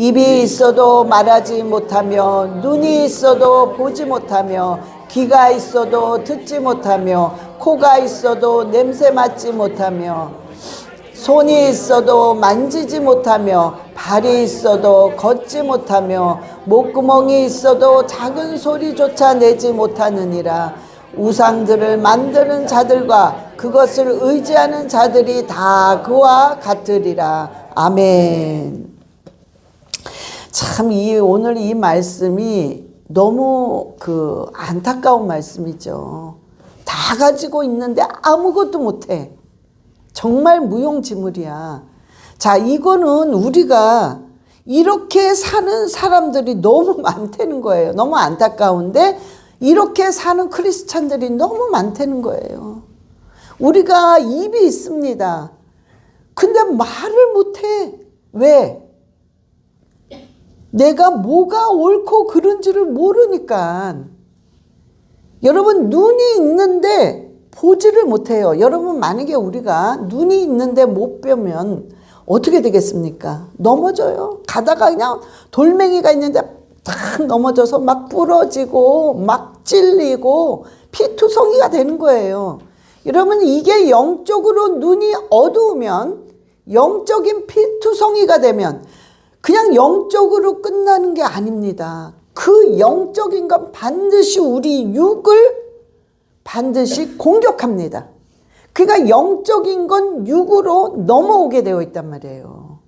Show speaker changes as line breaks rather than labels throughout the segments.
입이 있어도 말하지 못하며, 눈이 있어도 보지 못하며, 귀가 있어도 듣지 못하며, 코가 있어도 냄새 맡지 못하며, 손이 있어도 만지지 못하며, 발이 있어도 걷지 못하며, 목구멍이 있어도 작은 소리조차 내지 못하느니라. 우상들을 만드는 자들과 그것을 의지하는 자들이 다 그와 같으리라. 아멘. 참 오늘 이 말씀이 너무 안타까운 말씀이죠. 다 가지고 있는데 아무것도 못해. 정말 무용지물이야. 자, 이거는 우리가 이렇게 사는 사람들이 너무 많다는 거예요. 너무 안타까운데 이렇게 사는 크리스찬들이 너무 많다는 거예요. 우리가 입이 있습니다. 근데 말을 못해. 왜? 내가 뭐가 옳고 그른지를 모르니까. 여러분, 눈이 있는데 보지를 못해요. 여러분, 만약에 우리가 눈이 있는데 못 보면 어떻게 되겠습니까? 넘어져요. 가다가 그냥 돌멩이가 있는데 탁 넘어져서 막 부러지고 막 찔리고 피투성이가 되는 거예요. 여러분, 이게 영적으로 눈이 어두우면, 영적인 피투성이가 되면 그냥 영적으로 끝나는 게 아닙니다. 그 영적인 건 반드시 우리 육을 반드시 공격합니다. 그러니까 영적인 건 육으로 넘어오게 되어 있단 말이에요.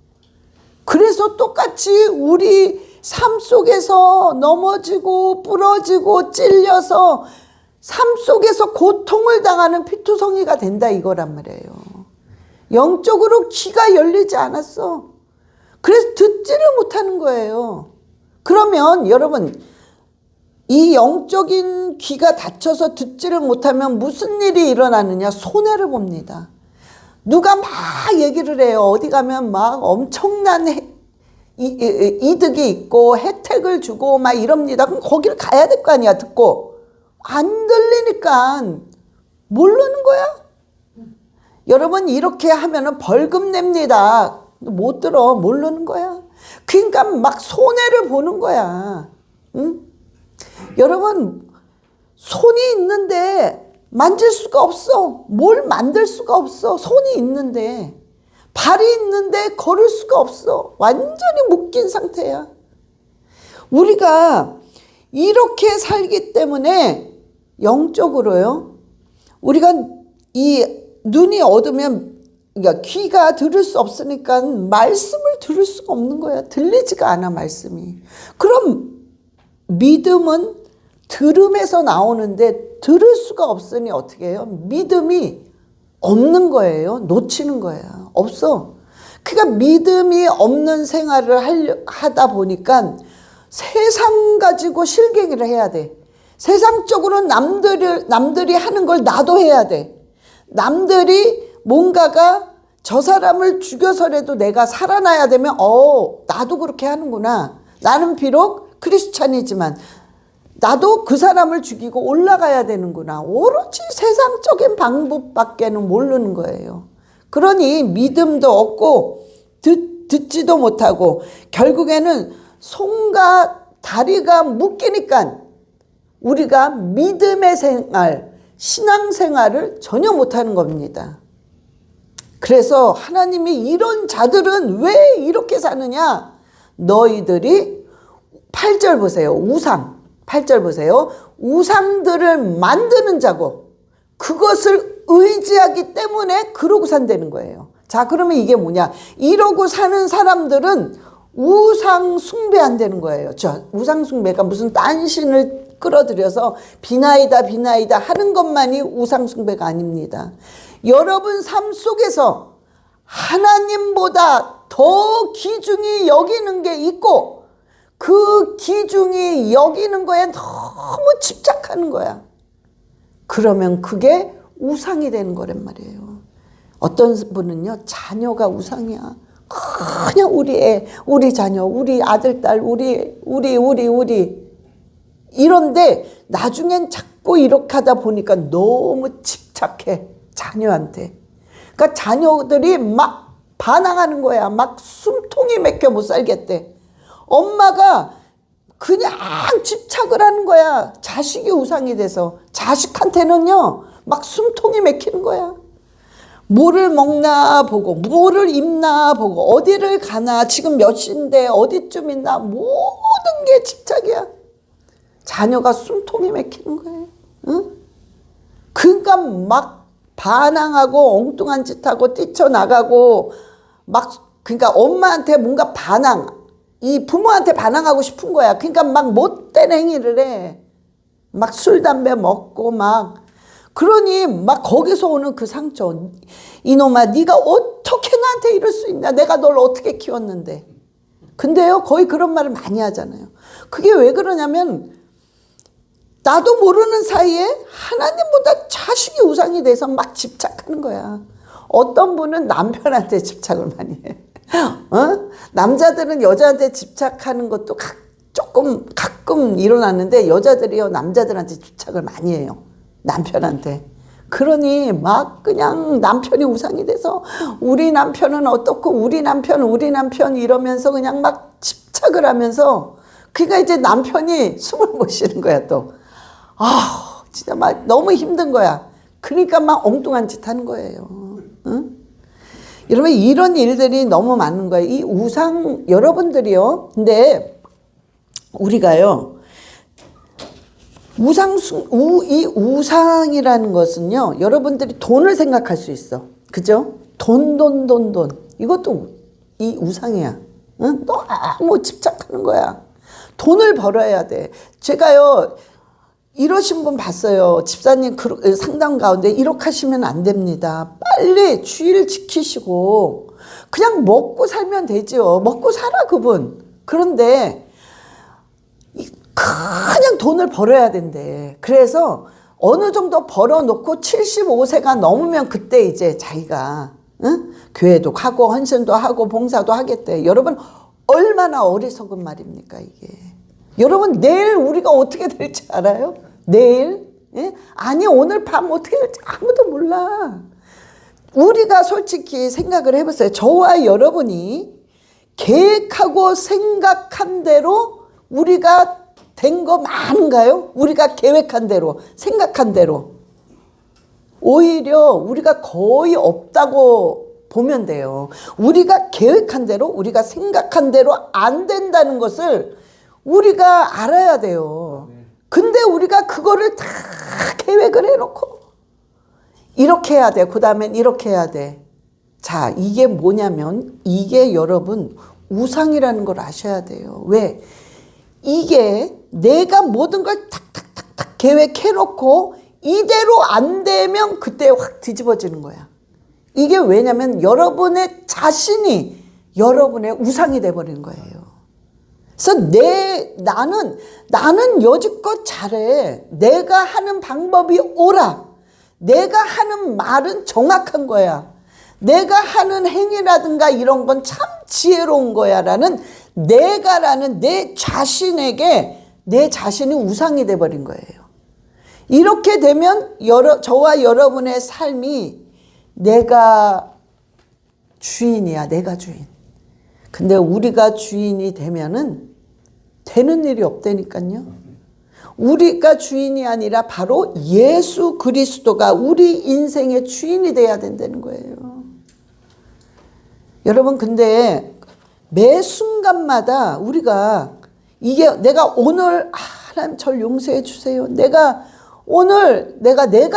그래서 똑같이 우리 삶 속에서 넘어지고 부러지고 찔려서 삶 속에서 고통을 당하는 피투성이가 된다 이거란 말이에요. 영적으로 귀가 열리지 않았어. 그래서 듣지를 못하는 거예요. 그러면 여러분, 이 영적인 귀가 닫혀서 듣지를 못하면 무슨 일이 일어나느냐? 손해를 봅니다. 누가 막 얘기를 해요. 어디 가면 막 엄청난 이득이 있고 혜택을 주고 막 이럽니다. 그럼 거기를 가야 될 거 아니야, 듣고. 안 들리니까 모르는 거야. 여러분, 이렇게 하면은 벌금 냅니다. 못 들어. 모르는 거야. 그러니까 막 손해를 보는 거야. 응? 여러분, 손이 있는데 만질 수가 없어. 뭘 만들 수가 없어. 손이 있는데. 발이 있는데 걸을 수가 없어. 완전히 묶인 상태야. 우리가 이렇게 살기 때문에 영적으로요, 우리가 이 눈이 어두면, 그러니까 귀가 들을 수 없으니까 말씀을 들을 수가 없는 거야. 들리지가 않아, 말씀이. 그럼 믿음은 들음에서 나오는데 들을 수가 없으니 어떻게 해요? 믿음이 없는 거예요. 놓치는 거야. 없어. 그러니까 믿음이 없는 생활을 하다 보니까 세상 가지고 실갱이를 해야 돼. 세상적으로 남들이 하는 걸 나도 해야 돼. 남들이 뭔가가 저 사람을 죽여서라도 내가 살아나야 되면 나도 그렇게 하는구나. 나는 비록 크리스찬이지만 나도 그 사람을 죽이고 올라가야 되는구나. 오로지 세상적인 방법밖에는 모르는 거예요. 그러니 믿음도 없고 듣지도 못하고 결국에는 손과 다리가 묶이니까 우리가 믿음의 생활, 신앙생활을 전혀 못하는 겁니다. 그래서 하나님이 이런 자들은 왜 이렇게 사느냐? 너희들이 8절 보세요. 우상. 8절 보세요. 우상들을 만드는 자고 그것을 의지하기 때문에 그러고 산다는 거예요. 자, 그러면 이게 뭐냐? 이러고 사는 사람들은 우상 숭배한다는 거예요. 우상 숭배가 무슨 딴 신을 끌어들여서 비나이다 비나이다 하는 것만이 우상 숭배가 아닙니다. 여러분 삶 속에서 하나님보다 더 귀중히 여기는 게 있고 그 귀중히 여기는 거에 너무 집착하는 거야. 그러면 그게 우상이 되는 거란 말이에요. 어떤 분은요, 자녀가 우상이야. 그냥 우리 애, 우리 자녀, 우리 아들, 딸, 우리. 이런데 나중엔 자꾸 이렇게 하다 보니까 너무 집착해. 자녀한테. 그러니까 자녀들이 막 반항하는 거야. 막 숨통이 막혀 못 살겠대. 엄마가 그냥 집착을 하는 거야. 자식이 우상이 돼서. 자식한테는요 막 숨통이 막히는 거야. 뭐를 먹나 보고, 뭐를 입나 보고, 어디를 가나, 지금 몇 시인데 어디쯤 있나, 모든 게 집착이야. 자녀가 숨통이 막히는 거예요. 응? 그러니까 막 반항하고 엉뚱한 짓 하고 뛰쳐나가고 막, 그러니까 엄마한테 뭔가 이 부모한테 반항하고 싶은 거야. 그러니까 막 못된 행위를 해. 막 술, 담배 먹고 막. 그러니 막 거기서 오는 그 상처. 이놈아, 네가 어떻게 나한테 이럴 수 있냐. 내가 널 어떻게 키웠는데. 근데요 거의 그런 말을 많이 하잖아요. 그게 왜 그러냐면 나도 모르는 사이에 하나님보다 자식이 우상이 돼서 막 집착하는 거야. 어떤 분은 남편한테 집착을 많이 해. 남자들은 여자한테 집착하는 것도 가끔 일어나는데 여자들이요 남자들한테 집착을 많이 해요. 남편한테. 그러니 막 그냥 남편이 우상이 돼서 우리 남편은 어떻고 우리 남편 이러면서 그냥 막 집착을 하면서 그러니까 이제 남편이 숨을 못 쉬는 거야 또. 진짜 막 너무 힘든 거야. 그러니까 막 엉뚱한 짓 하는 거예요. 응? 여러분 이런 일들이 너무 많은 거예요. 이 우상 여러분들이요. 근데 우리가요. 이 우상이라는 것은요. 여러분들이 돈을 생각할 수 있어. 그죠? 돈. 이것도 이 우상이야. 응? 너무 집착하는 거야. 돈을 벌어야 돼. 제가요. 이러신 분 봤어요. 집사님 상담 가운데 이렇게 하시면 안 됩니다. 빨리 주의를 지키시고 그냥 먹고 살면 되죠. 먹고 살아 그분. 그런데 그냥 돈을 벌어야 된대. 그래서 어느 정도 벌어놓고 75세가 넘으면 그때 이제 자기가 교회도 가고 헌신도 하고 봉사도 하겠대. 여러분 얼마나 어리석은 말입니까 이게. 여러분 내일 우리가 어떻게 될지 알아요? 내일? 예? 아니 오늘 밤 어떻게 될지 아무도 몰라. 우리가 솔직히 생각을 해보세요. 저와 여러분이 계획하고 생각한 대로 우리가 된 거 많은가요? 우리가 계획한 대로 생각한 대로. 오히려 우리가 거의 없다고 보면 돼요. 우리가 계획한 대로 우리가 생각한 대로 안 된다는 것을 우리가 알아야 돼요. 근데 우리가 그거를 다 계획을 해놓고 이렇게 해야 돼. 그 다음엔 이렇게 해야 돼. 자, 이게 뭐냐면 이게 여러분 우상이라는 걸 아셔야 돼요. 왜? 이게 내가 모든 걸 탁탁탁탁 계획해놓고 이대로 안 되면 그때 확 뒤집어지는 거야. 이게 왜냐면 여러분의 자신이 여러분의 우상이 돼버리는 거예요. 그래서 나는 여지껏 잘해. 내가 하는 방법이 옳아. 내가 하는 말은 정확한 거야. 내가 하는 행위라든가 이런 건 참 지혜로운 거야 라는 내가라는 내 자신에게 내 자신이 우상이 돼버린 거예요. 이렇게 되면 저와 여러분의 삶이 내가 주인이야. 내가 주인. 근데 우리가 주인이 되면은 되는 일이 없다니까요. 우리가 주인이 아니라 바로 예수 그리스도가 우리 인생의 주인이 돼야 된다는 거예요. 여러분 근데 매 순간마다 우리가 이게 내가 오늘 하나님 절 용서해 주세요. 내가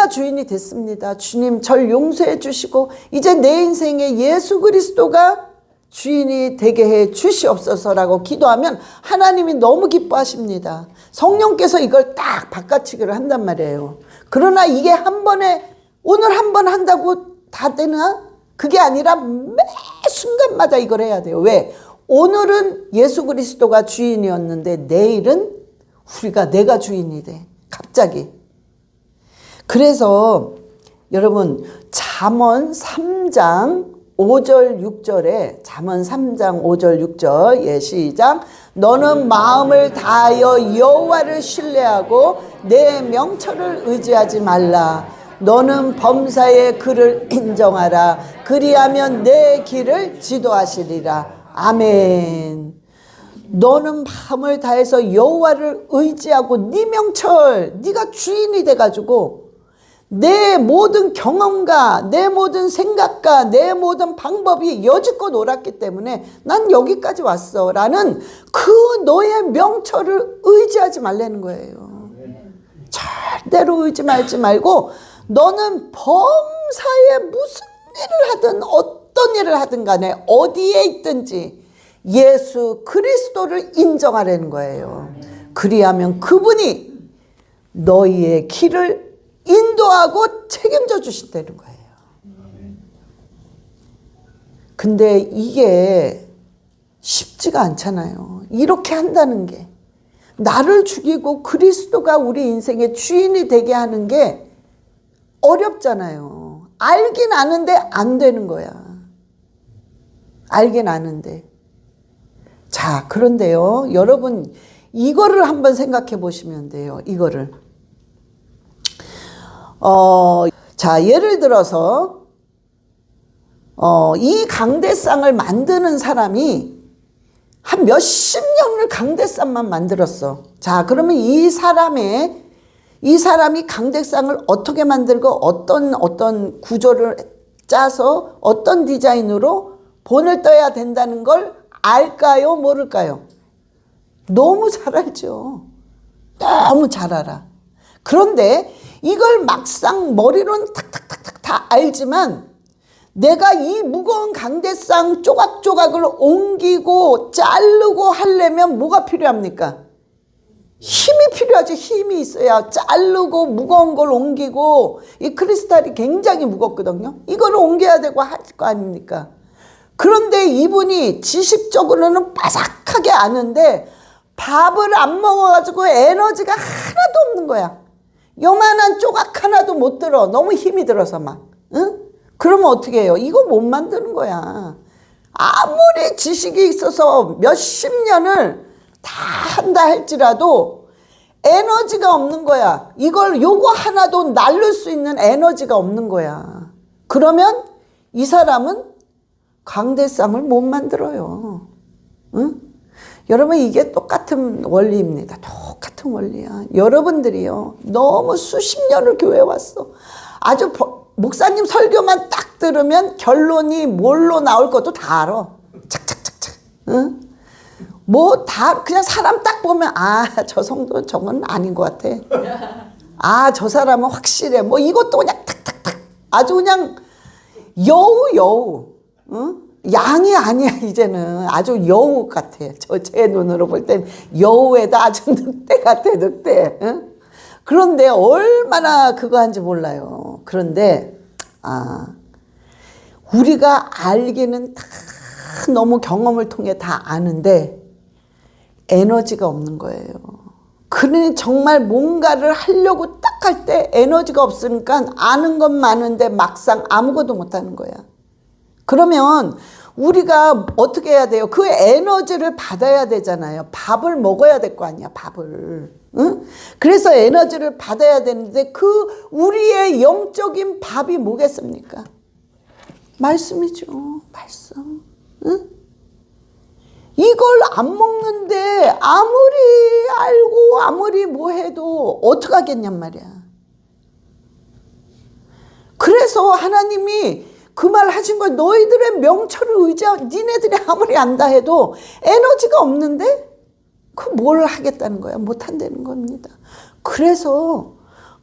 주인이 됐습니다. 주님 절 용서해 주시고 이제 내 인생에 예수 그리스도가 주인이 되게 해 주시옵소서라고 기도하면 하나님이 너무 기뻐하십니다. 성령께서 이걸 딱 바꿔치기를 한단 말이에요. 그러나 이게 한 번에 오늘 한 번 한다고 다 되나? 그게 아니라 매 순간마다 이걸 해야 돼요. 왜? 오늘은 예수 그리스도가 주인이었는데 내일은 내가 주인이 돼. 갑자기. 그래서 여러분 잠언 3장 5절 6절에 잠언 3장 5절 6절 예 시작. 너는 마음을 다하여 여호와를 신뢰하고 내 명철을 의지하지 말라. 너는 범사의 그를 인정하라. 그리하면 내 길을 지도하시리라. 아멘. 너는 마음을 다해서 여호와를 의지하고 네 명철, 네가 주인이 돼가지고 내 모든 경험과 내 모든 생각과 내 모든 방법이 여지껏 옳았기 때문에 난 여기까지 왔어 라는 그 너의 명철을 의지하지 말라는 거예요. 절대로 의지 말지 말고 너는 범사에 무슨 일을 하든 어떤 일을 하든 간에 어디에 있든지 예수 그리스도를 인정하라는 거예요. 그리하면 그분이 너희의 길을 인도하고 책임져 주신다는 거예요. 근데 이게 쉽지가 않잖아요. 이렇게 한다는 게. 나를 죽이고 그리스도가 우리 인생의 주인이 되게 하는 게 어렵잖아요. 알긴 아는데 안 되는 거야. 알긴 아는데. 자, 그런데요. 여러분 이거를 한번 생각해 보시면 돼요. 이거를. 자, 예를 들어서 이 강대상을 만드는 사람이 한 몇십 년을 강대상만 만들었어. 자, 그러면 이 사람이 강대상을 어떻게 만들고 어떤 구조를 짜서 어떤 디자인으로 본을 떠야 된다는 걸 알까요? 모를까요? 너무 잘 알죠. 너무 잘 알아. 그런데 이걸 막상 머리로는 탁탁탁탁 다 알지만 내가 이 무거운 강대상 조각조각을 옮기고 자르고 하려면 뭐가 필요합니까? 힘이 필요하죠. 힘이 있어야 자르고 무거운 걸 옮기고 이 크리스탈이 굉장히 무겁거든요. 이걸 옮겨야 되고 할 거 아닙니까? 그런데 이분이 지식적으로는 바삭하게 아는데 밥을 안 먹어가지고 에너지가 하나도 없는 거야. 요만한 조각 하나도 못 들어. 너무 힘이 들어서 막. 응? 그러면 어떻게 해요? 이거 못 만드는 거야. 아무리 지식이 있어서 몇십 년을 다 한다 할지라도 에너지가 없는 거야. 요거 하나도 날릴 수 있는 에너지가 없는 거야. 그러면 이 사람은 강대상을 못 만들어요. 응? 여러분 이게 똑같은 원리입니다. 똑같은 원리야. 여러분들이요. 너무 수십 년을 교회 왔어. 아주 목사님 설교만 딱 들으면 결론이 뭘로 나올 것도 다 알아. 착착착착. 응? 뭐 다 그냥 사람 딱 보면 저 성도는 저건 아닌 것 같아. 저 사람은 확실해. 뭐 이것도 그냥 탁탁탁. 아주 그냥 여우. 응? 양이 아니야. 이제는 아주 여우 같아. 제 눈으로 볼 땐 여우에다 아주 늑대 같아. 늑대. 응? 그런데 얼마나 그거 한지 몰라요. 그런데 우리가 알기는 다 너무 경험을 통해 다 아는데 에너지가 없는 거예요. 그러니 정말 뭔가를 하려고 딱 할 때 에너지가 없으니까 아는 건 많은데 막상 아무것도 못하는 거야. 그러면 우리가 어떻게 해야 돼요? 그 에너지를 받아야 되잖아요. 밥을 먹어야 될 거 아니야, 밥을. 응? 그래서 에너지를 받아야 되는데 그 우리의 영적인 밥이 뭐겠습니까? 말씀이죠. 말씀. 응? 이걸 안 먹는데 아무리 알고 아무리 뭐 해도 어떡하겠냔 말이야. 그래서 하나님이 그 말 하신 거 너희들의 명철을 의지하고 니네들이 아무리 안다 해도 에너지가 없는데 그 뭘 하겠다는 거야. 못 한다는 겁니다. 그래서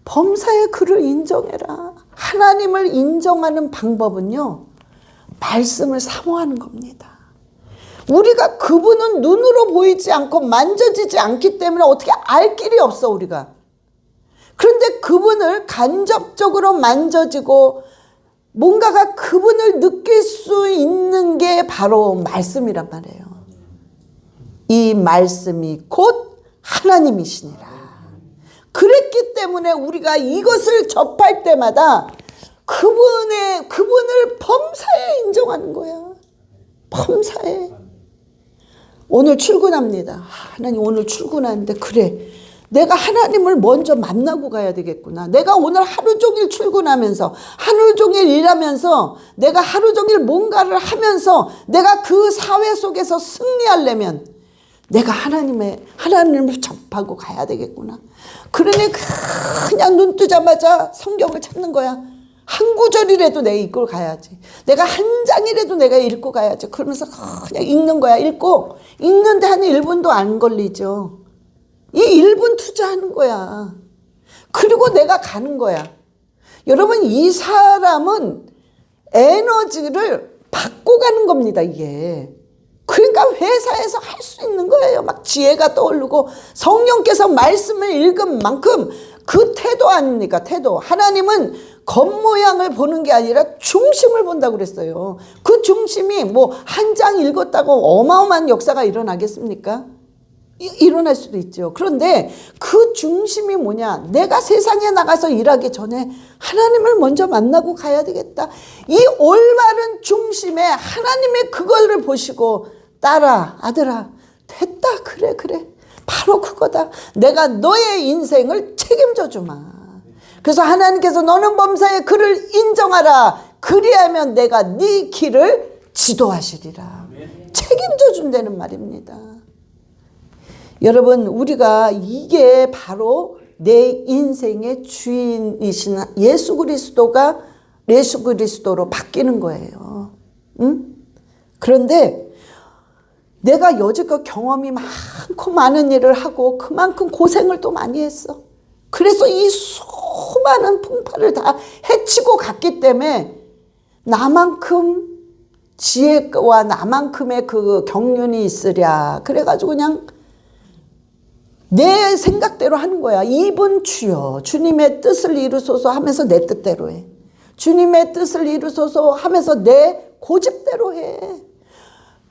범사의 그를 인정해라. 하나님을 인정하는 방법은요. 말씀을 사모하는 겁니다. 우리가 그분은 눈으로 보이지 않고 만져지지 않기 때문에 어떻게 알 길이 없어 우리가. 그런데 그분을 간접적으로 만져지고 뭔가가 그분을 느낄 수 있는 게 바로 말씀이란 말이에요. 이 말씀이 곧 하나님이시니라. 그랬기 때문에 우리가 이것을 접할 때마다 그분을 범사에 인정하는 거야. 범사에. 오늘 출근합니다. 하나님 오늘 출근하는데 그래. 내가 하나님을 먼저 만나고 가야 되겠구나. 내가 오늘 하루 종일 출근하면서 하루 종일 일하면서 내가 하루 종일 뭔가를 하면서 내가 그 사회 속에서 승리하려면 내가 하나님을 접하고 가야 되겠구나. 그러니 그냥 눈 뜨자마자 성경을 찾는 거야. 한 구절이라도 내가 읽고 가야지. 내가 한 장이라도 내가 읽고 가야지. 그러면서 그냥 읽는 거야. 읽는데 한 1분도 안 걸리죠. 이 1분 투자하는 거야. 그리고 내가 가는 거야. 여러분, 이 사람은 에너지를 받고 가는 겁니다, 이게. 그러니까 회사에서 할 수 있는 거예요. 막 지혜가 떠오르고 성령께서 말씀을 읽은 만큼 그 태도 아닙니까? 태도. 하나님은 겉모양을 보는 게 아니라 중심을 본다고 그랬어요. 그 중심이 뭐 한 장 읽었다고 어마어마한 역사가 일어나겠습니까? 일어날 수도 있죠. 그런데 그 중심이 뭐냐? 내가 세상에 나가서 일하기 전에 하나님을 먼저 만나고 가야 되겠다. 이 올바른 중심에 하나님의 그거를 보시고 딸아, 아들아, 됐다. 그래. 바로 그거다. 내가 너의 인생을 책임져 주마. 그래서 하나님께서 너는 범사에 그를 인정하라. 그리하면 내가 네 길을 지도하시리라. 책임져 준다는 말입니다. 여러분, 우리가 이게 바로 내 인생의 주인이신 예수 그리스도로 바뀌는 거예요. 응? 그런데 내가 여지껏 경험이 많고 많은 일을 하고 그만큼 고생을 또 많이 했어. 그래서 이 수많은 풍파를 다 헤치고 갔기 때문에 나만큼 지혜와 나만큼의 그 경륜이 있으랴. 그래가지고 그냥 내 생각대로 하는 거야. 이분 주여, 주님의 뜻을 이루소서 하면서 내 뜻대로 해. 주님의 뜻을 이루소서 하면서 내 고집대로 해.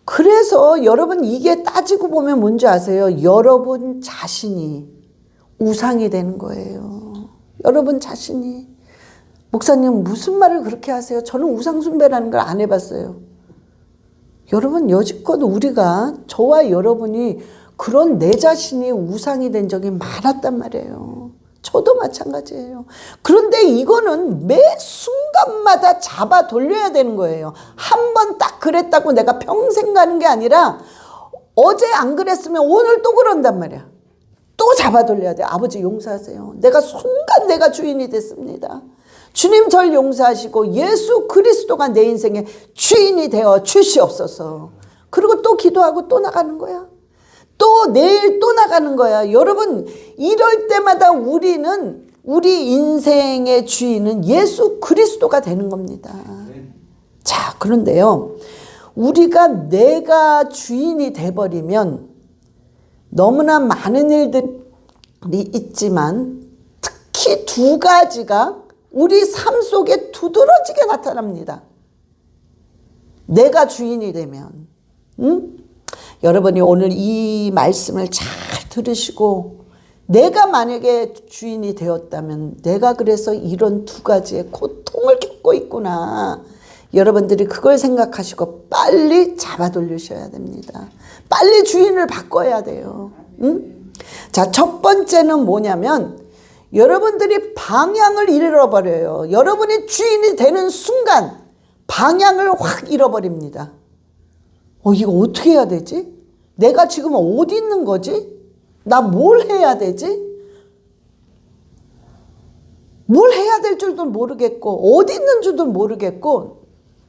그래서 여러분, 이게 따지고 보면 뭔지 아세요? 여러분 자신이 우상이 되는 거예요. 여러분 자신이. 목사님 무슨 말을 그렇게 하세요? 저는 우상 숭배라는 걸 안 해봤어요. 여러분, 여지껏 우리가, 저와 여러분이 그런 내 자신이 우상이 된 적이 많았단 말이에요. 저도 마찬가지예요. 그런데 이거는 매 순간마다 잡아 돌려야 되는 거예요. 한 번 딱 그랬다고 내가 평생 가는 게 아니라 어제 안 그랬으면 오늘 또 그런단 말이야. 또 잡아 돌려야 돼. 아버지 용서하세요. 내가 주인이 됐습니다. 주님 절 용서하시고 예수 그리스도가 내 인생의 주인이 되어 주시옵소서. 그리고 또 기도하고 또 나가는 거야. 또 내일 또 나가는 거야. 여러분, 이럴 때마다 우리 인생의 주인은 예수 그리스도가 되는 겁니다. 자, 그런데요, 내가 주인이 돼버리면 너무나 많은 일들이 있지만 특히 두 가지가 우리 삶 속에 두드러지게 나타납니다. 내가 주인이 되면. 여러분이 오늘 이 말씀을 잘 들으시고 내가 만약에 주인이 되었다면 내가 그래서 이런 두 가지의 고통을 겪고 있구나. 여러분들이 그걸 생각하시고 빨리 잡아 돌리셔야 됩니다. 빨리 주인을 바꿔야 돼요. 자, 첫 번째는 뭐냐면 여러분들이 방향을 잃어버려요. 여러분이 주인이 되는 순간 방향을 확 잃어버립니다. 이거 어떻게 해야 되지? 내가 지금 어디 있는 거지? 나 뭘 해야 되지? 뭘 해야 될 줄도 모르겠고 어디 있는 줄도 모르겠고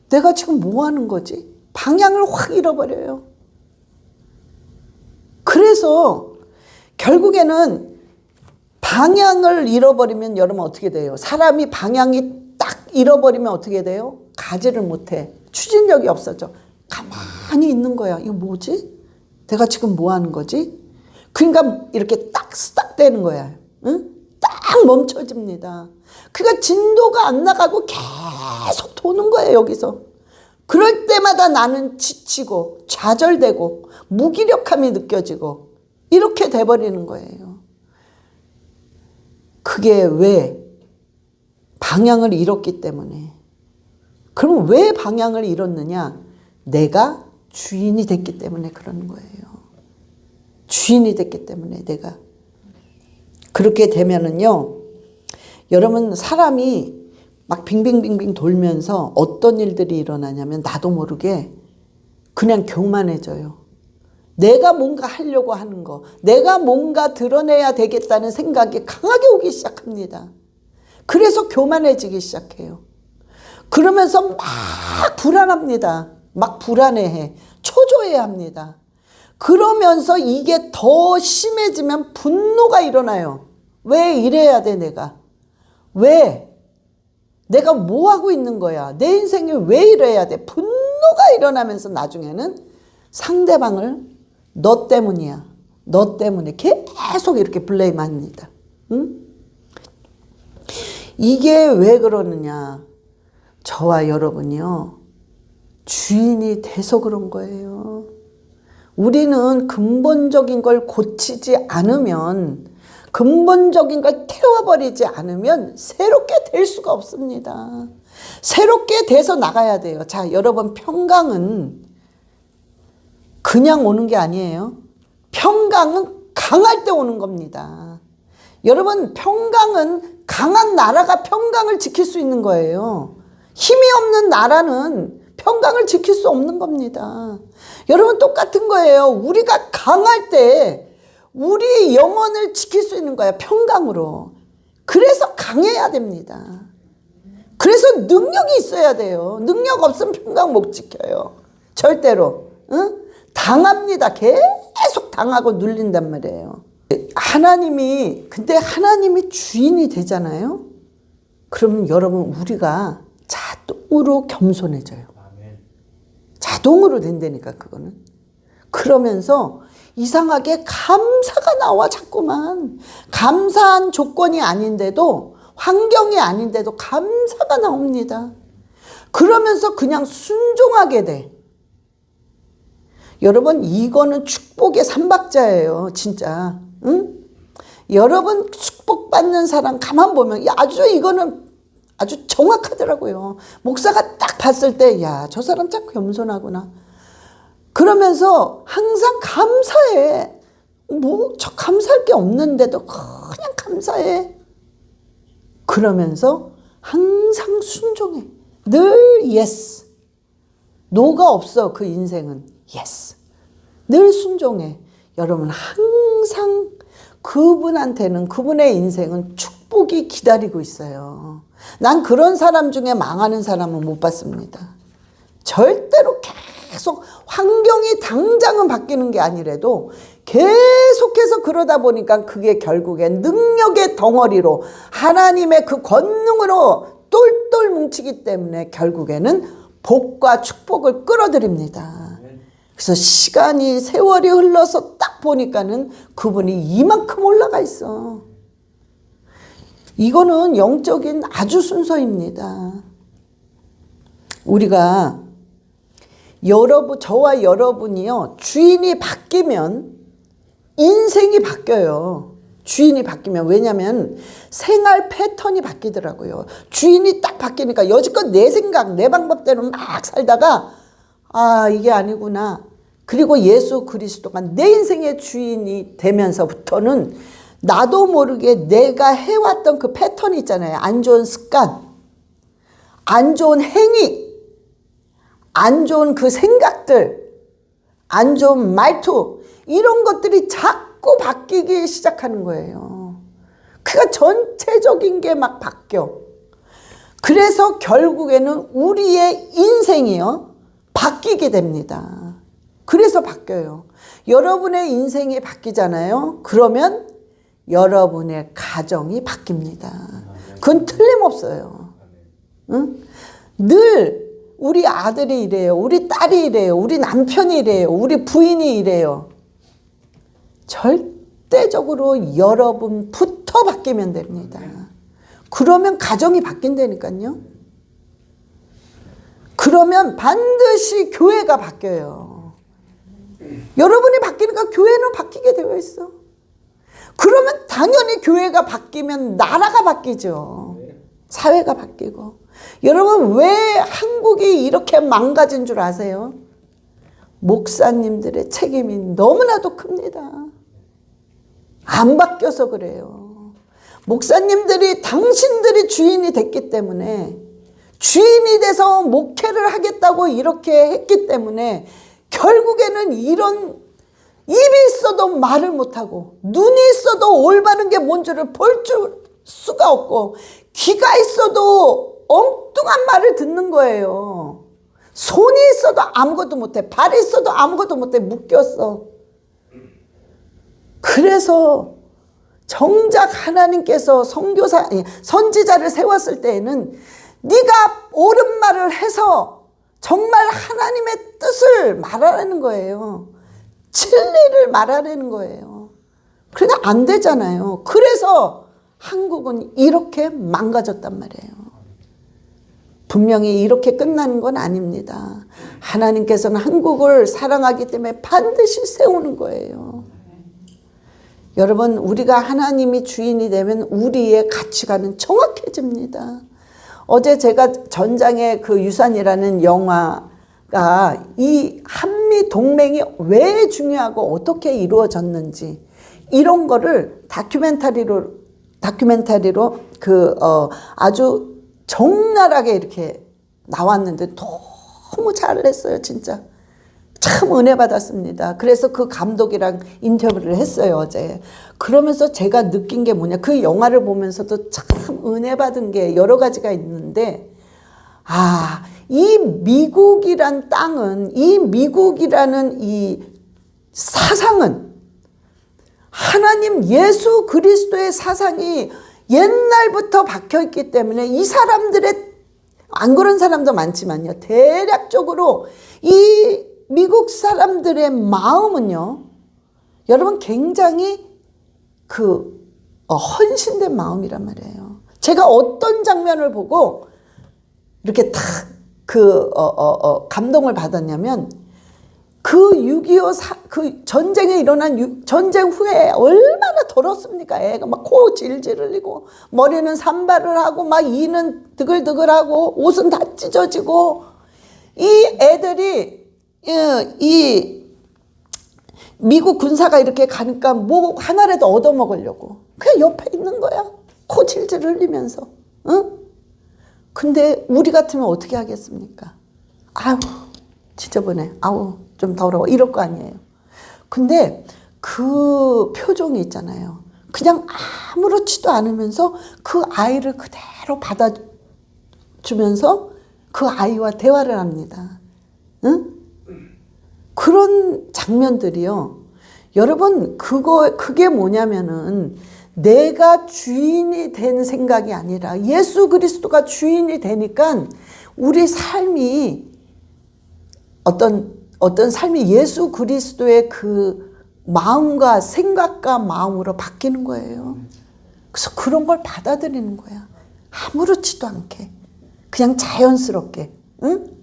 내가 지금 뭐 하는 거지? 방향을 확 잃어버려요. 그래서 결국에는 방향을 잃어버리면 여러분 어떻게 돼요? 사람이 방향이 딱 잃어버리면 어떻게 돼요? 가지를 못해. 추진력이 없어져. 가만히 있는 거야. 이거 뭐지? 내가 지금 뭐 하는 거지? 그러니까 이렇게 딱 스탑되는 거야. 응? 딱 멈춰집니다. 그러니까 진도가 안 나가고 계속 도는 거예요, 여기서. 그럴 때마다 나는 지치고 좌절되고 무기력함이 느껴지고 이렇게 돼버리는 거예요. 그게 왜? 방향을 잃었기 때문에. 그럼 왜 방향을 잃었느냐? 내가 주인이 됐기 때문에 그러는 거예요. 주인이 됐기 때문에 내가. 그렇게 되면은요, 여러분 사람이 막 빙빙빙빙 돌면서 어떤 일들이 일어나냐면 나도 모르게 그냥 교만해져요. 내가 뭔가 하려고 하는 거, 내가 뭔가 드러내야 되겠다는 생각이 강하게 오기 시작합니다. 그래서 교만해지기 시작해요. 그러면서 막 불안합니다. 막 불안해해. 초조해합니다. 그러면서 이게 더 심해지면 분노가 일어나요. 왜 이래야 돼 내가? 왜? 내가 뭐 하고 있는 거야? 내 인생이 왜 이래야 돼? 분노가 일어나면서 나중에는 상대방을 너 때문이야. 너 때문에 계속 이렇게 블레임합니다. 응? 이게 왜 그러느냐? 저와 여러분이요. 주인이 돼서 그런 거예요. 우리는 근본적인 걸 고치지 않으면, 근본적인 걸 태워버리지 않으면 새롭게 될 수가 없습니다. 새롭게 돼서 나가야 돼요. 자, 여러분, 평강은 그냥 오는 게 아니에요. 평강은 강할 때 오는 겁니다. 여러분, 평강은 강한 나라가 평강을 지킬 수 있는 거예요. 힘이 없는 나라는 평강을 지킬 수 없는 겁니다. 여러분, 똑같은 거예요. 우리가 강할 때 우리 영혼을 지킬 수 있는 거예요. 평강으로. 그래서 강해야 됩니다. 그래서 능력이 있어야 돼요. 능력 없으면 평강 못 지켜요. 절대로. 응? 당합니다. 계속 당하고 눌린단 말이에요. 근데 하나님이 주인이 되잖아요. 그럼 여러분, 우리가 자동으로 겸손해져요. 자동으로 된다니까, 그거는. 그러면서 이상하게 감사가 나와, 자꾸만. 감사한 조건이 아닌데도, 환경이 아닌데도 감사가 나옵니다. 그러면서 그냥 순종하게 돼. 여러분, 이거는 축복의 삼박자예요, 진짜. 응? 여러분, 축복받는 사람 가만 보면 이거는 아주 정확하더라고요. 목사가 딱 봤을 때, 야, 저 사람 참 겸손하구나. 그러면서 항상 감사해. 저 감사할 게 없는데도 그냥 감사해. 그러면서 항상 순종해. 늘 yes. 노가 없어, 그 인생은. yes. 늘 순종해. 여러분, 항상 그분한테는, 그분의 인생은 축복이 기다리고 있어요. 난 그런 사람 중에 망하는 사람은 못 봤습니다. 절대로 계속 환경이 당장은 바뀌는 게 아니라도 계속해서 그러다 보니까 그게 결국엔 능력의 덩어리로 하나님의 그 권능으로 똘똘 뭉치기 때문에 결국에는 복과 축복을 끌어들입니다. 그래서 시간이, 세월이 흘러서 딱 보니까는 그분이 이만큼 올라가 있어. 이거는 영적인 아주 순서입니다. 우리가 저와 여러분이요, 주인이 바뀌면 인생이 바뀌어요. 주인이 바뀌면. 왜냐면 생활 패턴이 바뀌더라고요. 주인이 딱 바뀌니까 여지껏 내 생각, 내 방법대로 막 살다가 이게 아니구나. 그리고 예수 그리스도가 내 인생의 주인이 되면서부터는 나도 모르게 내가 해왔던 그 패턴이 있잖아요. 안 좋은 습관, 안 좋은 행위, 안 좋은 그 생각들, 안 좋은 말투, 이런 것들이 자꾸 바뀌기 시작하는 거예요. 그러니까 전체적인 게 막 바뀌어. 그래서 결국에는 우리의 인생이요, 바뀌게 됩니다. 그래서 바뀌어요. 여러분의 인생이 바뀌잖아요. 그러면 여러분의 가정이 바뀝니다. 그건 틀림없어요. 응? 늘 우리 아들이 이래요. 우리 딸이 이래요. 우리 남편이 이래요. 우리 부인이 이래요. 절대적으로 여러분부터 바뀌면 됩니다. 그러면 가정이 바뀐다니까요. 그러면 반드시 교회가 바뀌어요. 여러분이 바뀌니까 교회는 바뀌게 되어 있어. 그러면 당연히 교회가 바뀌면 나라가 바뀌죠. 사회가 바뀌고. 여러분, 왜 한국이 이렇게 망가진 줄 아세요? 목사님들의 책임이 너무나도 큽니다. 안 바뀌어서 그래요. 목사님들이, 당신들이 주인이 됐기 때문에, 주인이 돼서 목회를 하겠다고 이렇게 했기 때문에 결국에는 이런 입이 있어도 말을 못하고, 눈이 있어도 올바른 게 뭔지를 볼 수가 없고, 귀가 있어도 엉뚱한 말을 듣는 거예요. 손이 있어도 아무것도 못해. 발이 있어도 아무것도 못해. 묶였어. 그래서 정작 하나님께서 선지자를 세웠을 때에는 네가 옳은 말을 해서 정말 하나님의 뜻을 말하라는 거예요. 진리를 말하라는 거예요. 그런데 안 되잖아요. 그래서 한국은 이렇게 망가졌단 말이에요. 분명히 이렇게 끝나는 건 아닙니다. 하나님께서는 한국을 사랑하기 때문에 반드시 세우는 거예요. 여러분, 우리가 하나님이 주인이 되면 우리의 가치관은 정확해집니다. 어제 제가 전장의 그 유산이라는 영화가 이 한미 동맹이 왜 중요하고 어떻게 이루어졌는지 이런 거를 다큐멘터리로 아주 적나라하게 이렇게 나왔는데 너무 잘했어요, 진짜. 참 은혜 받았습니다. 그래서 그 감독이랑 인터뷰를 했어요, 어제. 그러면서 제가 느낀 게 뭐냐. 그 영화를 보면서도 참 은혜 받은 게 여러 가지가 있는데, 이 미국이란 땅은, 이 미국이라는 이 사상은 하나님 예수 그리스도의 사상이 옛날부터 박혀있기 때문에 이 사람들의, 안 그런 사람도 많지만요, 대략적으로 이 미국 사람들의 마음은요, 여러분 굉장히 헌신된 마음이란 말이에요. 제가 어떤 장면을 보고 이렇게 탁 감동을 받았냐면, 그 6.25 전쟁에 일어난 전쟁 후에 얼마나 더럽습니까? 애가 막 코 질질 흘리고, 머리는 산발을 하고, 막 이는 드글드글하고, 옷은 다 찢어지고, 이 애들이 이 미국 군사가 이렇게 가니까 뭐 하나라도 얻어먹으려고 그냥 옆에 있는 거야. 코 질질 흘리면서. 응? 근데 우리 같으면 어떻게 하겠습니까? 아우 지저분해. 아우 좀 더러워. 이럴 거 아니에요. 근데 그 표정이 있잖아요. 그냥 아무렇지도 않으면서 그 아이를 그대로 받아주면서 그 아이와 대화를 합니다. 응? 그런 장면들이요. 여러분, 그게 뭐냐면은 내가 주인이 된 생각이 아니라 예수 그리스도가 주인이 되니까 우리 삶이 어떤 삶이 예수 그리스도의 그 마음과 생각과 마음으로 바뀌는 거예요. 그래서 그런 걸 받아들이는 거야. 아무렇지도 않게. 그냥 자연스럽게. 응?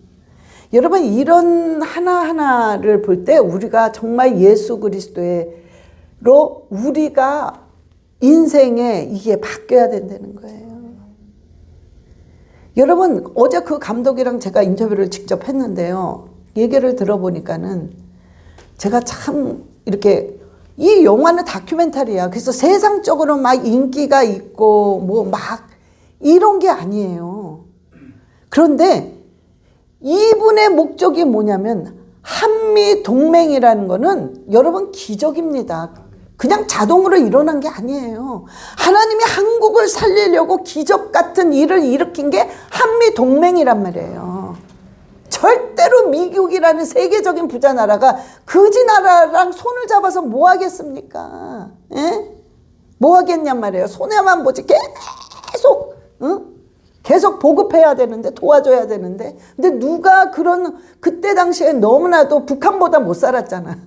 여러분, 이런 하나하나를 볼 때 우리가 정말 예수 그리스도로 우리가 인생에 이게 바뀌어야 된다는 거예요. 여러분, 어제 그 감독이랑 제가 인터뷰를 직접 했는데요. 얘기를 들어보니까는 제가 참 이렇게, 이 영화는 다큐멘터리야. 그래서 세상적으로 막 인기가 있고 뭐 막 이런 게 아니에요. 그런데 이분의 목적이 뭐냐면 한미 동맹이라는 거는 여러분 기적입니다. 그냥 자동으로 일어난 게 아니에요. 하나님이 한국을 살리려고 기적 같은 일을 일으킨 게 한미 동맹이란 말이에요. 절대로 미국이라는 세계적인 부자 나라가 거지 나라랑 손을 잡아서 뭐 하겠습니까? 예? 뭐 하겠냔 말이에요. 손해만 보지 계속 계속 보급해야 되는데, 도와줘야 되는데. 근데 누가 그때 당시에 너무나도 북한보다 못 살았잖아.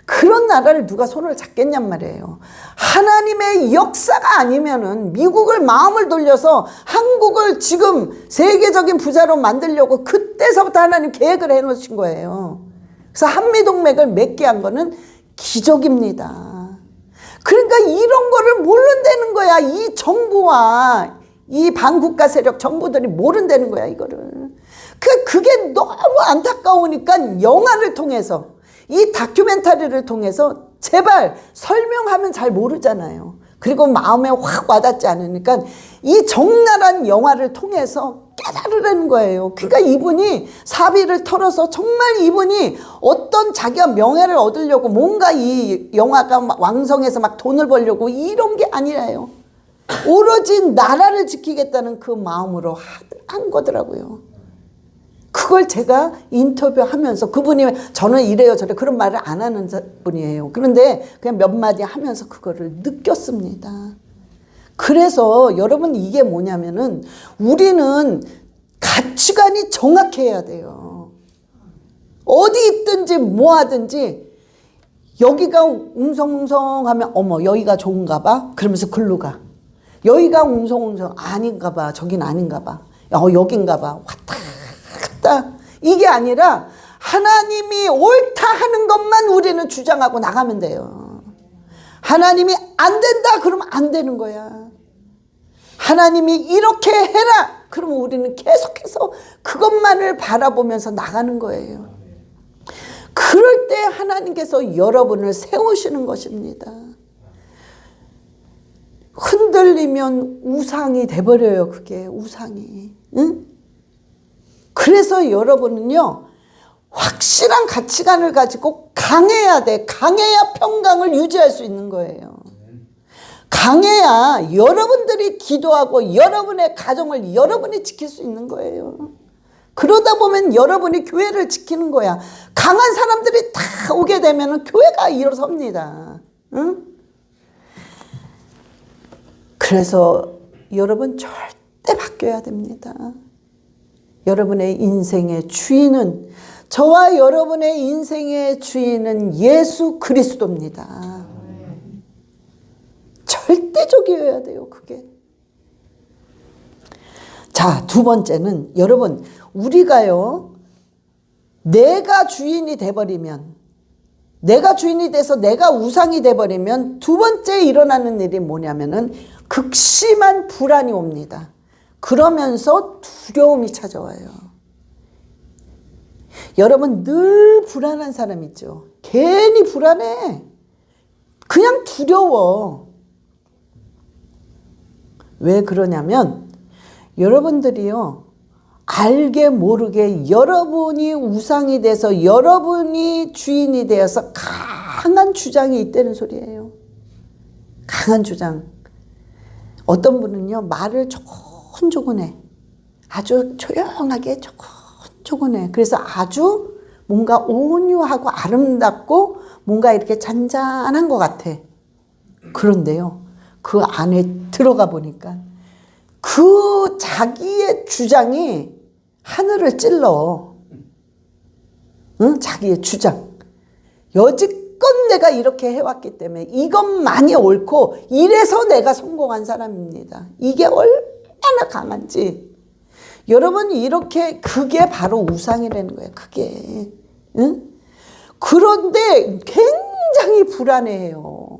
그런 나라를 누가 손을 잡겠냔 말이에요. 하나님의 역사가 아니면은 미국을 마음을 돌려서 한국을 지금 세계적인 부자로 만들려고 그때서부터 하나님 계획을 해놓으신 거예요. 그래서 한미동맹을 맺게 한 거는 기적입니다. 그러니까 이런 거를 모른다는 거야. 이 정부와 이 반국가 세력 정부들이 모른다는 거야, 이거를. 그게 너무 안타까우니까 영화를 통해서, 이 다큐멘터리를 통해서 제발 설명하면 잘 모르잖아요. 그리고 마음에 확 와닿지 않으니까 이 적나라한 영화를 통해서 깨달으라는 거예요. 그러니까 이분이 사비를 털어서 정말 이분이 어떤 자기가 명예를 얻으려고 뭔가 이 영화가 막 왕성해서 막 돈을 벌려고 이런 게 아니라요. 오로지 나라를 지키겠다는 그 마음으로 한 거더라고요. 그걸 제가 인터뷰하면서 그분이 저는 이래요 저래 그런 말을 안 하는 분이에요. 그런데 그냥 몇 마디 하면서 그거를 느꼈습니다. 그래서 여러분 이게 뭐냐면은 우리는 가치관이 정확해야 돼요. 어디 있든지 뭐 하든지 여기가 웅성웅성하면 어머 여기가 좋은가 봐 그러면서 글로 가. 여기가 웅성웅성 아닌가 봐 저긴 아닌가 봐 여긴가 봐 왔다 갔다 이게 아니라 하나님이 옳다 하는 것만 우리는 주장하고 나가면 돼요. 하나님이 안 된다 그러면 안 되는 거야. 하나님이 이렇게 해라 그러면 우리는 계속해서 그것만을 바라보면서 나가는 거예요. 그럴 때 하나님께서 여러분을 세우시는 것입니다. 흔들리면 우상이 돼버려요. 그게 우상이. 응? 그래서 여러분은요 확실한 가치관을 가지고 강해야 돼. 강해야 평강을 유지할 수 있는 거예요. 강해야 여러분들이 기도하고 여러분의 가정을 여러분이 지킬 수 있는 거예요. 그러다 보면 여러분이 교회를 지키는 거야. 강한 사람들이 다 오게 되면 교회가 일어섭니다. 응? 그래서 여러분 절대 바뀌어야 됩니다. 여러분의 인생의 주인은 저와 여러분의 인생의 주인은 예수 그리스도입니다. 절대적이어야 돼요. 그게. 자, 두 번째는 여러분 우리가요 내가 주인이 돼버리면 내가 주인이 돼서 내가 우상이 돼버리면 두 번째 일어나는 일이 뭐냐면은 극심한 불안이 옵니다. 그러면서 두려움이 찾아와요. 여러분 늘 불안한 사람 있죠. 괜히 불안해. 그냥 두려워. 왜 그러냐면 여러분들이요 알게 모르게 여러분이 우상이 돼서 여러분이 주인이 되어서 강한 주장이 있다는 소리예요. 강한 주장. 어떤 분은요 말을 조곤조곤해. 아주 조용하게 조곤조곤해. 그래서 아주 뭔가 온유하고 아름답고 뭔가 이렇게 잔잔한 것 같아. 그런데요 그 안에 들어가 보니까 그 자기의 주장이 하늘을 찔러. 응? 자기의 주장. 여지껏 내가 이렇게 해왔기 때문에 이것만이 옳고 이래서 내가 성공한 사람입니다. 이게 얼마나 강한지. 여러분 이렇게 그게 바로 우상이라는 거예요. 그게. 응? 그런데 굉장히 불안해해요.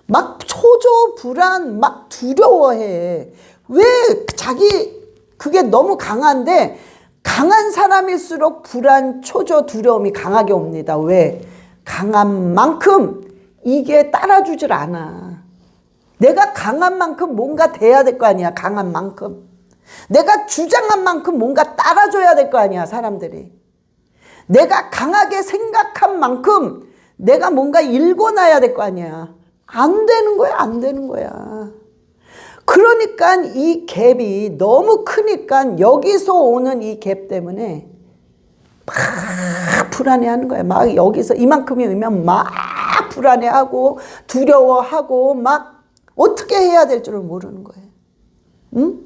막 초조 불안 막 두려워해. 왜 자기 그게 너무 강한데 강한 사람일수록 불안 초조 두려움이 강하게 옵니다. 왜? 강한 만큼 이게 따라주질 않아. 내가 강한 만큼 뭔가 돼야 될 거 아니야. 강한 만큼 내가 주장한 만큼 뭔가 따라줘야 될 거 아니야. 사람들이 내가 강하게 생각한 만큼 내가 뭔가 일궈놔야 될 거 아니야. 안 되는 거야. 안 되는 거야. 그러니까 이 갭이 너무 크니까 여기서 오는 이 갭 때문에 막 불안해하는 거야. 막 여기서 이만큼이면 막 불안해하고 두려워하고 막 어떻게 해야 될 줄을 모르는 거예요. 응?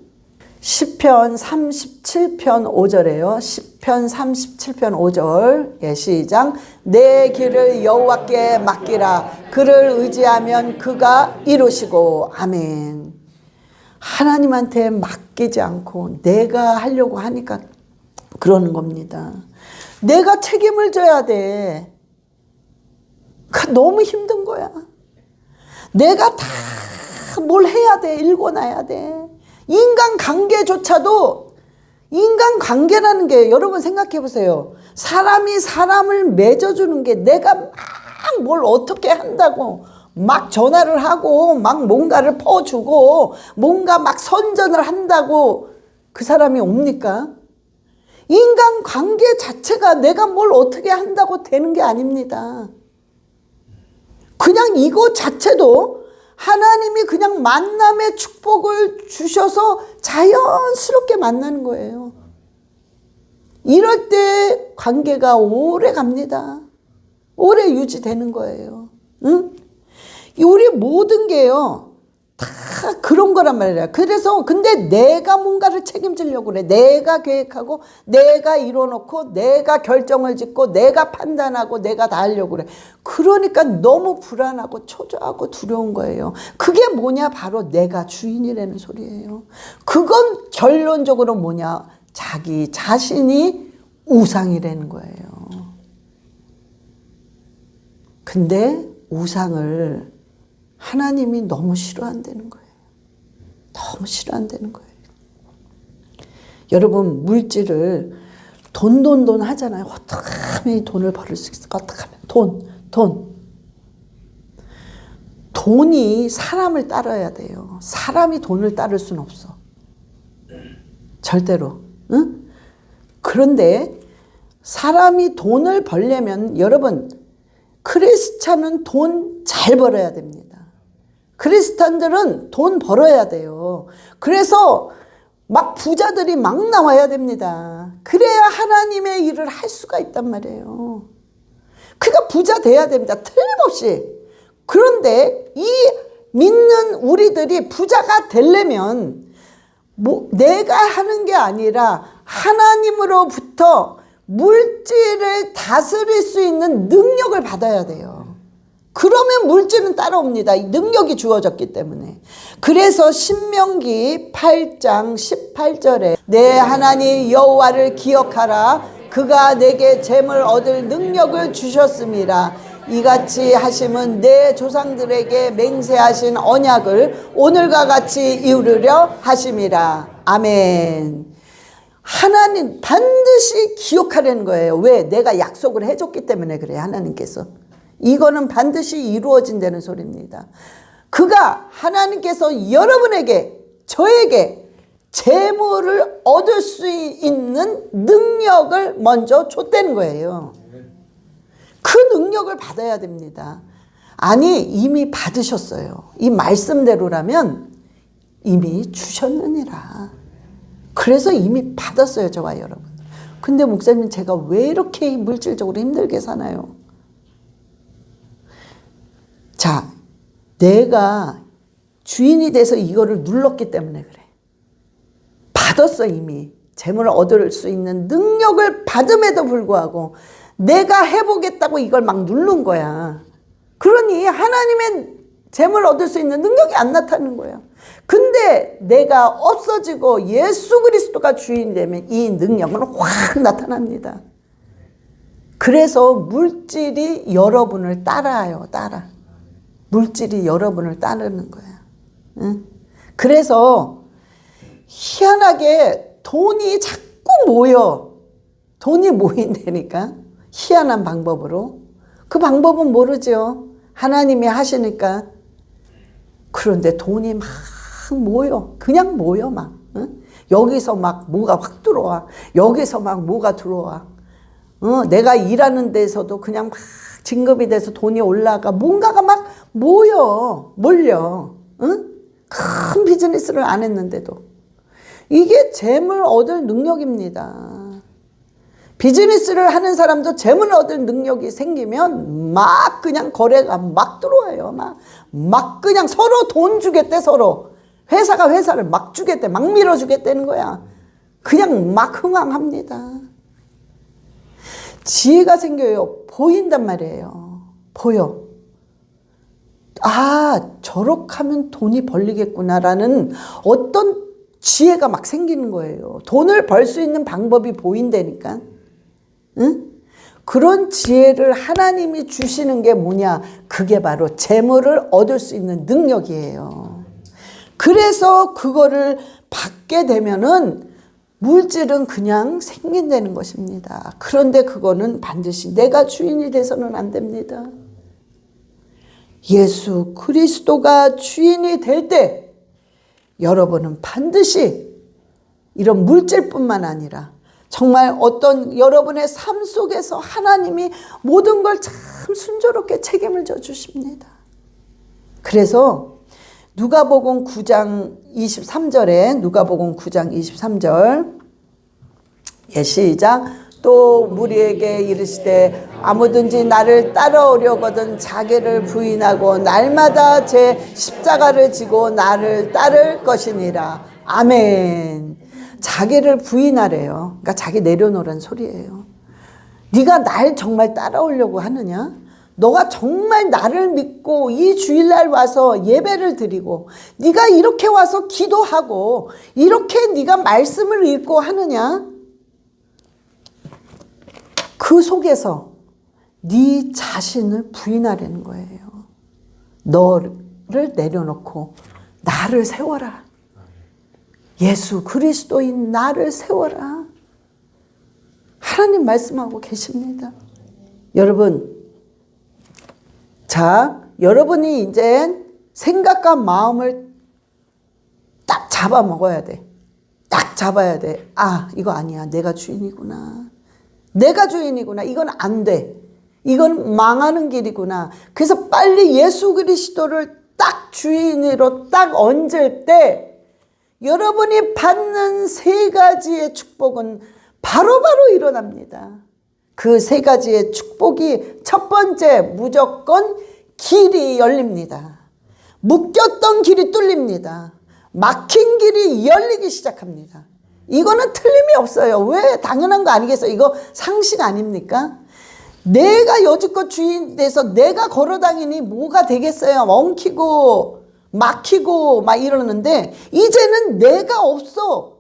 시편 37편 5절에요. 시편 37편 5절. 예, 시작. 내 길을 여호와께 맡기라. 그를 의지하면 그가 이루시고. 아멘. 하나님한테 맡기지 않고 내가 하려고 하니까 그러는 겁니다. 내가 책임을 져야 돼. 너무 힘든 거야. 내가 다 뭘 해야 돼. 읽어놔야 돼. 인간관계조차도 인간관계라는 게 여러분 생각해 보세요. 사람이 사람을 맺어주는 게 내가 막 뭘 어떻게 한다고 막 전화를 하고 막 뭔가를 퍼주고 뭔가 막 선전을 한다고 그 사람이 옵니까? 인간관계 자체가 내가 뭘 어떻게 한다고 되는 게 아닙니다. 그냥 이거 자체도 하나님이 그냥 만남의 축복을 주셔서 자연스럽게 만나는 거예요. 이럴 때 관계가 오래 갑니다. 오래 유지되는 거예요. 응? 우리 모든 게요, 다 그런 거란 말이야. 그래서 근데 내가 뭔가를 책임지려고 그래. 내가 계획하고 내가 이뤄놓고 내가 결정을 짓고 내가 판단하고 내가 다 하려고 그래. 그러니까 너무 불안하고 초조하고 두려운 거예요. 그게 뭐냐? 바로 내가 주인이라는 소리예요. 그건 결론적으로 뭐냐? 자기 자신이 우상이라는 거예요. 근데 우상을 하나님이 너무 싫어한다는 거예요. 너무 싫어한다는 거예요. 여러분, 물질을 돈 하잖아요. 어떻게 하면 이 돈을 벌을 수 있을까? 어떻게 하면 돈이 사람을 따라야 돼요. 사람이 돈을 따를 수는 없어. 절대로. 응? 그런데 사람이 돈을 벌려면 여러분, 크리스찬은 돈 잘 벌어야 됩니다. 크리스찬들은 돈 벌어야 돼요. 그래서 막 부자들이 막 나와야 됩니다. 그래야 하나님의 일을 할 수가 있단 말이에요. 그러니까 부자 돼야 됩니다. 틀림없이. 그런데 이 믿는 우리들이 부자가 되려면 내가 하는 게 아니라 하나님으로부터 물질을 다스릴 수 있는 능력을 받아야 돼요. 그러면 물질은 따라옵니다. 능력이 주어졌기 때문에. 그래서 신명기 8장 18절에 내 하나님 여호와를 기억하라. 그가 내게 재물 얻을 능력을 주셨습니다. 이같이 하심은 내 조상들에게 맹세하신 언약을 오늘과 같이 이루려 하심이라. 아멘. 하나님 반드시 기억하려는 거예요. 왜? 내가 약속을 해줬기 때문에 그래요. 하나님께서. 이거는 반드시 이루어진다는 소리입니다. 그가 하나님께서 여러분에게 저에게 재물을 얻을 수 있는 능력을 먼저 줬다는 거예요. 그 능력을 받아야 됩니다. 아니 이미 받으셨어요. 이 말씀대로라면 이미 주셨느니라. 그래서 이미 받았어요. 저와 여러분. 근데 목사님 제가 왜 이렇게 물질적으로 힘들게 사나요? 자, 내가 주인이 돼서 이거를 눌렀기 때문에 그래. 받았어 이미. 재물을 얻을 수 있는 능력을 받음에도 불구하고 내가 해보겠다고 이걸 막 누른 거야. 그러니 하나님의 재물을 얻을 수 있는 능력이 안 나타나는 거야. 근데 내가 없어지고 예수 그리스도가 주인이 되면 이 능력은 확 나타납니다. 그래서 물질이 여러분을 따라요. 물질이 여러분을 따르는 거야. 응? 그래서 희한하게 돈이 자꾸 모여. 돈이 모인다니까. 희한한 방법으로. 그 방법은 모르죠. 하나님이 하시니까. 그런데 돈이 막 모여. 그냥 모여 막. 응? 여기서 막 뭐가 확 들어와. 여기서 막 뭐가 들어와. 내가 일하는 데서도 그냥 막 진급이 돼서 돈이 올라가. 뭔가가 막 몰려. 응? 큰 비즈니스를 안 했는데도. 이게 재물 얻을 능력입니다. 비즈니스를 하는 사람도 재물 얻을 능력이 생기면 막 그냥 거래가 막 들어와요. 막 그냥 서로 돈 주겠대 서로. 회사가 회사를 막 주겠대. 막 밀어주겠다는 거야. 그냥 막 흥황합니다. 지혜가 생겨요. 보인단 말이에요. 보여. 아, 저렇게 하면 돈이 벌리겠구나라는 어떤 지혜가 막 생기는 거예요. 돈을 벌 수 있는 방법이 보인다니까. 응? 그런 지혜를 하나님이 주시는 게 뭐냐? 그게 바로 재물을 얻을 수 있는 능력이에요. 그래서 그거를 받게 되면은 물질은 그냥 생긴다는 것입니다. 그런데 그거는 반드시 내가 주인이 돼서는 안 됩니다. 예수 그리스도가 주인이 될 때 여러분은 반드시 이런 물질뿐만 아니라 정말 어떤 여러분의 삶 속에서 하나님이 모든 걸 참 순조롭게 책임을 져 주십니다. 그래서 누가복음 9장 23절에 누가복음 9장 23절 시작. 또 무리에게 이르시되 아무든지 나를 따라오려거든 자기를 부인하고 날마다 제 십자가를 지고 나를 따를 것이니라. 아멘. 자기를 부인하래요. 그러니까 자기 내려놓으란 소리예요. 네가 날 정말 따라오려고 하느냐? 너가 정말 나를 믿고 이 주일날 와서 예배를 드리고 네가 이렇게 와서 기도하고 이렇게 네가 말씀을 읽고 하느냐? 그 속에서 네 자신을 부인하려는 거예요. 너를 내려놓고 나를 세워라. 예수 그리스도인 나를 세워라. 하나님 말씀하고 계십니다. 여러분, 자, 여러분이 이제 생각과 마음을 딱 잡아먹어야 돼. 딱 잡아야 돼. 아, 이거 아니야. 내가 주인이구나. 내가 주인이구나. 이건 안 돼. 이건 망하는 길이구나. 그래서 빨리 예수 그리스도를 딱 주인으로 딱 얹을 때 여러분이 받는 세 가지의 축복은 바로바로 일어납니다. 그 세 가지의 축복이 첫 번째, 무조건 길이 열립니다. 묶였던 길이 뚫립니다. 막힌 길이 열리기 시작합니다. 이거는 틀림이 없어요. 왜? 당연한 거 아니겠어요? 이거 상식 아닙니까? 내가 여지껏 주인 돼서 내가 걸어다니니 뭐가 되겠어요? 엉키고 막히고 막 이러는데 이제는 내가 없어.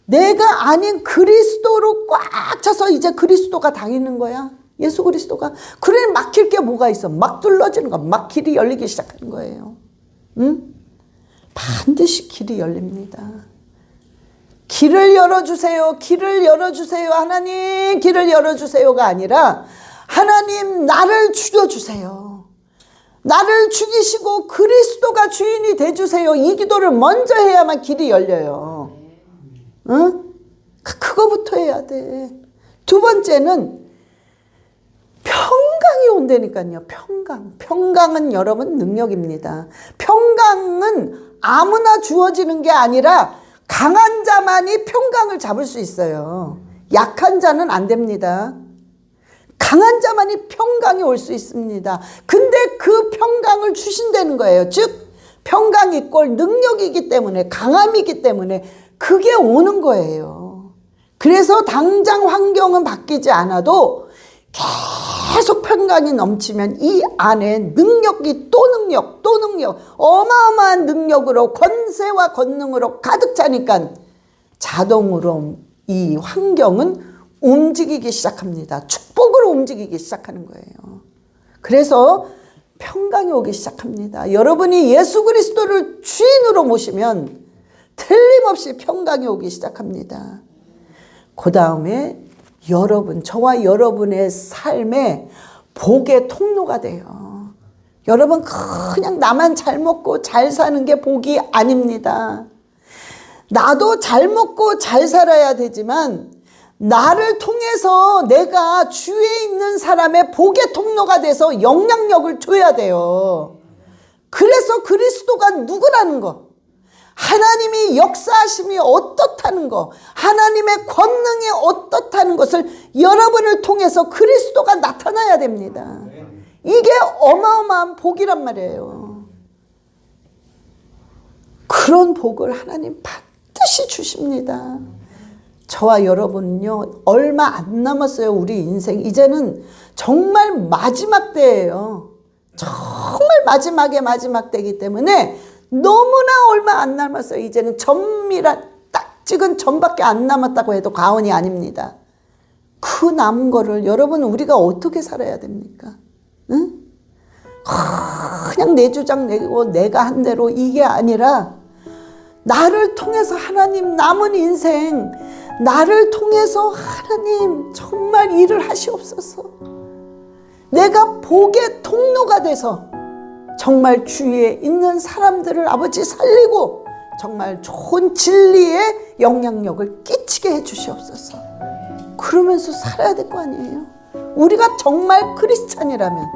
내가 아닌 그리스도로 꽉 차서 이제 그리스도가 다니는 거야. 예수 그리스도가. 그래 막힐 게 뭐가 있어? 막 뚫러지는 거. 막 길이 열리기 시작하는 거예요. 응? 반드시 길이 열립니다. 길을 열어주세요. 길을 열어주세요. 하나님 길을 열어주세요가 아니라 하나님 나를 죽여주세요. 나를 죽이시고 그리스도가 주인이 돼주세요. 이 기도를 먼저 해야만 길이 열려요. 응? 그거부터 해야 돼. 두 번째는 평강이 온다니까요. 평강. 평강은 여러분 능력입니다. 평강은 아무나 주어지는 게 아니라 강한 자만이 평강을 잡을 수 있어요. 약한 자는 안 됩니다. 강한 자만이 평강이 올 수 있습니다. 근데 그 평강을 주신다는 거예요. 즉 평강 이꼴 능력이기 때문에 강함이기 때문에 그게 오는 거예요. 그래서 당장 환경은 바뀌지 않아도 계속 평강이 넘치면 이 안에 능력이 또 능력 또 능력 어마어마한 능력으로 권세와 권능으로 가득 차니까 자동으로 이 환경은 움직이기 시작합니다. 축복으로 움직이기 시작하는 거예요. 그래서 평강이 오기 시작합니다. 여러분이 예수 그리스도를 주인으로 모시면 틀림없이 평강이 오기 시작합니다. 그 다음에 여러분, 저와 여러분의 삶에 복의 통로가 돼요. 여러분 그냥 나만 잘 먹고 잘 사는 게 복이 아닙니다. 나도 잘 먹고 잘 살아야 되지만 나를 통해서 내가 주위에 있는 사람의 복의 통로가 돼서 영향력을 줘야 돼요. 그래서 그리스도가 누구라는 거, 하나님이 역사하심이 어떻다는 거, 하나님의 권능이 어떻다는 것을 여러분을 통해서 그리스도가 나타나야 됩니다. 이게 어마어마한 복이란 말이에요. 그런 복을 하나님 반드시 주십니다. 저와 여러분은요, 얼마 안 남았어요. 우리 인생 이제는 정말 마지막 때예요. 정말 마지막 때이기 때문에 너무나 얼마 안 남았어요. 이제는 점이란 딱 찍은 점밖에 안 남았다고 해도 과언이 아닙니다. 그 남은 거를 여러분 우리가 어떻게 살아야 됩니까? 응? 그냥 내 주장 내고 내가 한 대로 이게 아니라 나를 통해서 하나님 남은 인생 나를 통해서 하나님 정말 일을 하시옵소서. 내가 복의 통로가 돼서 정말 주위에 있는 사람들을 아버지 살리고 정말 좋은 진리의 영향력을 끼치게 해주시옵소서. 그러면서 살아야 될 거 아니에요. 우리가 정말 크리스찬이라면,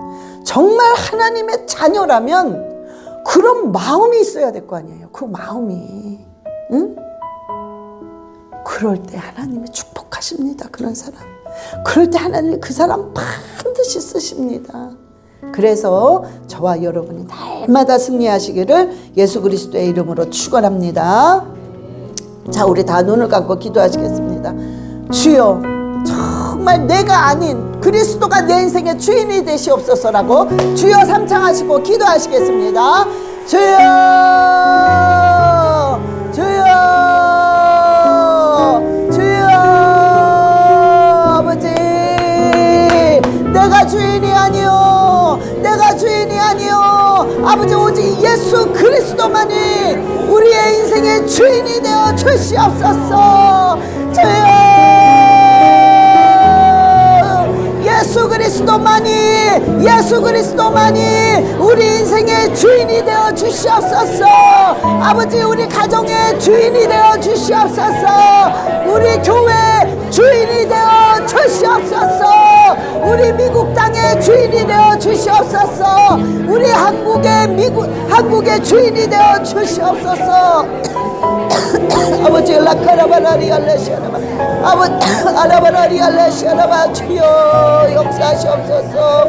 정말 하나님의 자녀라면 그런 마음이 있어야 될 거 아니에요. 그 마음이, 응? 그럴 때 하나님이 축복하십니다. 그런 사람. 그럴 때 하나님이 그 사람 반드시 쓰십니다. 그래서 저와 여러분이 날마다 승리하시기를 예수 그리스도의 이름으로 축원합니다. 자, 우리 다 눈을 감고 기도하시겠습니다. 주여, 정말 내가 아닌 그리스도가 내 인생의 주인이 되시옵소서라고 주여 삼창하시고 기도하시겠습니다. 주여, 주여, 주여. 아버지, 내가 주인이 아니요, 내가 주인이 아니요, 아버지 오직 예수 그리스도만이 우리의 인생의 주인이 되어 주시옵소서. 주여, 예수 그리스도만이, 예수 그리스도만이 우리 인생의 주인이 되어 주시옵소서. 아버지, 우리 가정의 주인이 되어 주시옵소서. 우리 교회 주인이 되어 주시옵소서. 우리 미국 땅의 주인이 되어 주시옵소서. 우리 한국의 주인이 되어 주시옵소서. 아버지, 라카라바라리 알레시아라바, 아버지 알라바라리 알레시아라바, 주여 역사하시옵소서.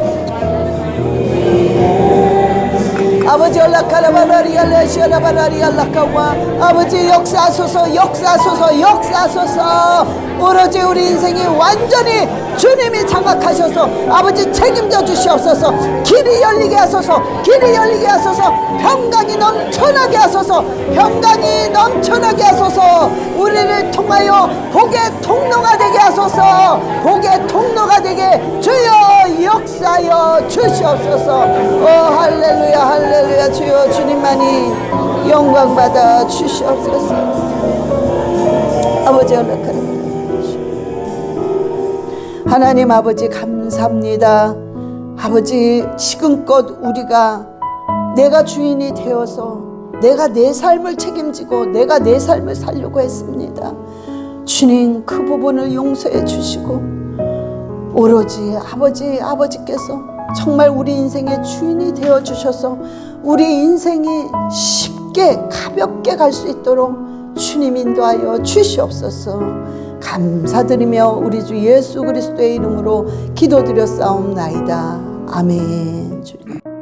아버지 라카라바라리 알레시아라바라리 알라카와, 아버지 역사하소서, 역사하소서, 역사하소서. 오로지 우리 인생이 완전히 주님이 장악하셔서 아버지 책임져 주시옵소서. 길이 열리게 하소서, 길이 열리게 하소서. 평강이 넘쳐나게 하소서, 평강이 넘쳐나게 하소서. 우리를 통하여 복의 통로가 되게 하소서, 복의 통로가 되게 주여 역사하여 주시옵소서. 오 할렐루야, 할렐루야. 주여, 주님만이 영광 받아 주시옵소서. 아버지 연락하라. 하나님 아버지 감사합니다. 아버지, 지금껏 우리가 내가 주인이 되어서 내가 내 삶을 책임지고 내가 내 삶을 살려고 했습니다. 주님, 그 부분을 용서해 주시고 오로지 아버지께서 정말 우리 인생의 주인이 되어 주셔서 우리 인생이 쉽게 가볍게 갈 수 있도록 주님 인도하여 주시옵소서. 감사드리며 우리 주 예수 그리스도의 이름으로 기도드렸사옵나이다. 아멘. 주님.